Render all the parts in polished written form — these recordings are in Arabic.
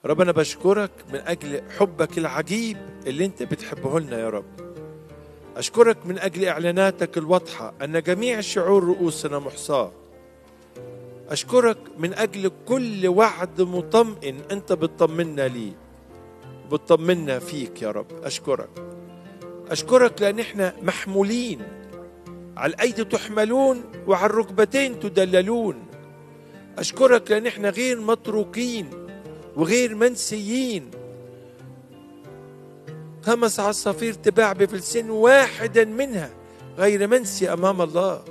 رب أنا بشكرك من أجل حبك العجيب اللي أنت بتحبه لنا يا رب. أشكرك من أجل إعلاناتك الواضحة أن جميع شعور رؤوسنا محصاة. أشكرك من أجل كل وعد مطمئن أنت بتطمنا ليه، بتطمنا فيك يا رب. أشكرك لأن إحنا محمولين، على الأيدي تحملون وعلى الركبتين تدللون. أشكرك لأن إحنا غير متروكين وغير منسيين. 5 عصافير تباع بفلسين واحدا منها غير منسي أمام الله.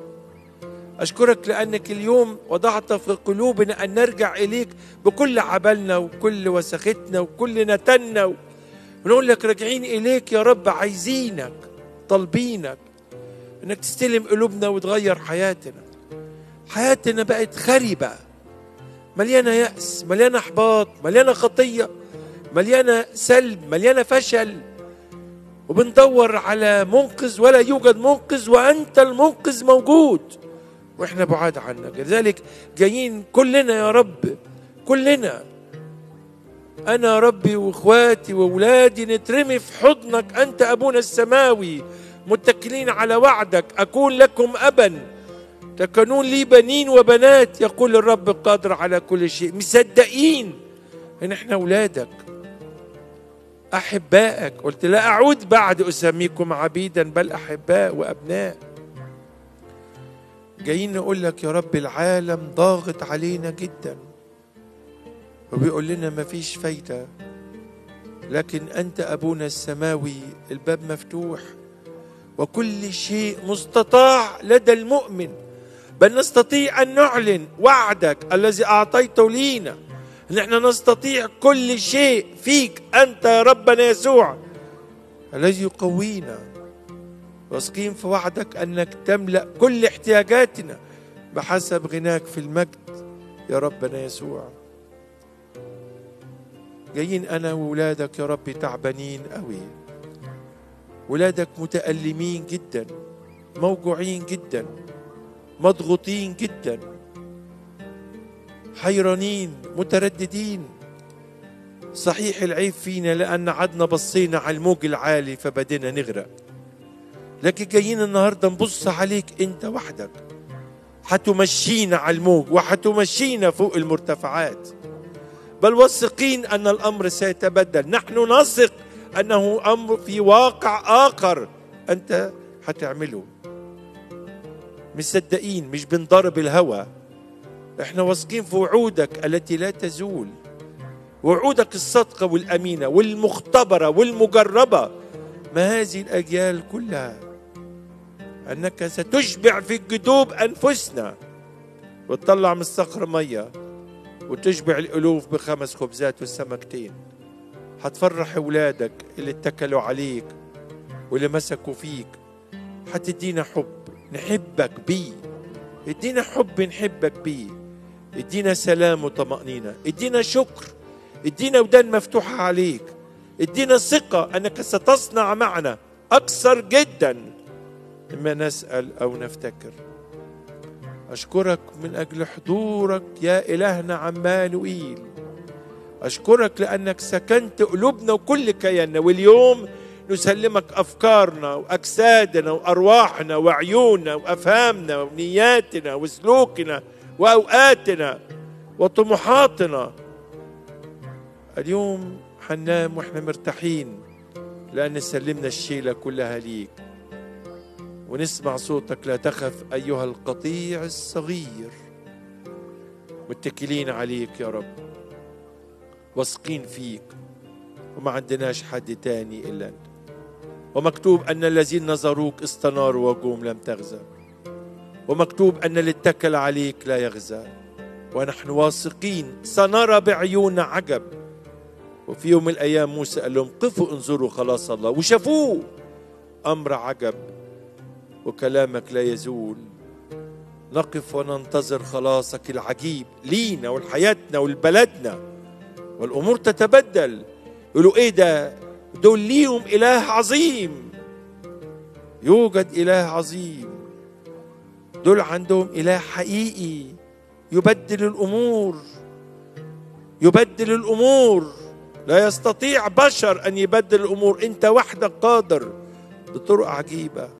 أشكرك لأنك اليوم وضعت في قلوبنا أن نرجع إليك بكل عبلنا وكل وسختنا وكل نتنا، ونقول لك راجعين إليك يا رب، عايزينك، طالبينك أنك تستلم قلوبنا وتغير حياتنا. حياتنا بقت خربة، مليانة يأس، مليانة إحباط، مليانة خطية، مليانة سلب، مليانة فشل، وبندور على منقذ ولا يوجد منقذ، وأنت المنقذ موجود وإحنا بعاد عنك. لذلك جايين كلنا يا رب، كلنا، أنا ربي وإخواتي وأولادي، نترمي في حضنك أنت أبونا السماوي، متكلين على وعدك أكون لكم أبا تكونون لي بنين وبنات، يقول الرب القادر على كل شيء. مصدقين إن إحنا أولادك أحبائك. قلت لا أعود بعد أسميكم عبيدا بل أحباء وأبناء. جايين نقول لك يا رب العالم ضاغط علينا جدا وبيقول لنا مفيش فايدة، لكن أنت أبونا السماوي الباب مفتوح وكل شيء مستطاع لدى المؤمن، بل نستطيع أن نعلن وعدك الذي أعطيته لينا أن احنا نستطيع كل شيء فيك أنت يا ربنا يسوع الذي يقوينا. واثقين في وعدك أنك تملأ كل احتياجاتنا بحسب غناك في المجد يا ربنا يسوع. جايين أنا وولادك يا رب تعبانين قوي، ولادك متألمين جدا، موجوعين جدا، مضغوطين جدا، حيرانين، مترددين. صحيح العيب فينا لأن عدنا بصينا على الموج العالي فبدينا نغرق، لكن جايين النهاردة نبص عليك أنت وحدك، حتمشينا على الموج وحتمشينا فوق المرتفعات، بل واثقين أن الأمر سيتبدل. نحن نثق أنه أمر في واقع آخر أنت حتعمله. مصدقين، مش بنضرب الهوى، احنا واثقين في وعودك التي لا تزول، وعودك الصادقة والأمينة والمختبرة والمجربة ما هذه الأجيال كلها، أنك ستشبع في الجدوب أنفسنا وتطلع من الصخر مية وتشبع الألوف ب5 خبزات والسمكتين. هتفرح أولادك اللي اتكلوا عليك واللي مسكوا فيك. هتدينا حب نحبك بيه، ادينا حب نحبك بيه، ادينا سلام وطمأنينة، ادينا شكر، ادينا ودان مفتوحة عليك، ادينا ثقة أنك ستصنع معنا أكثر جدا مما نسأل أو نفتكر. أشكرك من أجل حضورك يا إلهنا عمانوئيل. أشكرك لأنك سكنت قلوبنا وكل كياننا، واليوم نسلمك أفكارنا وأجسادنا وأرواحنا وعيوننا وأفهامنا ونياتنا وسلوكنا وأوقاتنا وطموحاتنا. اليوم حننام وإحنا مرتاحين لأن سلمنا الشيلة كلها ليك، ونسمع صوتك لا تخف أيها القطيع الصغير، متكلين عليك يا رب، واثقين فيك، وما عندناش حد تاني إلا أنت. ومكتوب أن الذين نظروك استناروا وجوم لم تغزى، ومكتوب أن اللي اتكل عليك لا يغزى. ونحن واثقين سنرى بعيوننا عجب. وفي يوم من الأيام موسى قال لهم قفوا انظروا خلاص الله، وشافوه أمر عجب، وكلامك لا يزول. نقف وننتظر خلاصك العجيب لينا ولحياتنا ولبلدنا، والأمور تتبدل. يقولوا إيه ده؟ دول ليهم إله عظيم. يوجد إله عظيم، دول عندهم إله حقيقي يبدل الأمور، يبدل الأمور. لا يستطيع بشر أن يبدل الأمور، أنت وحدك قادر بطرق عجيبة.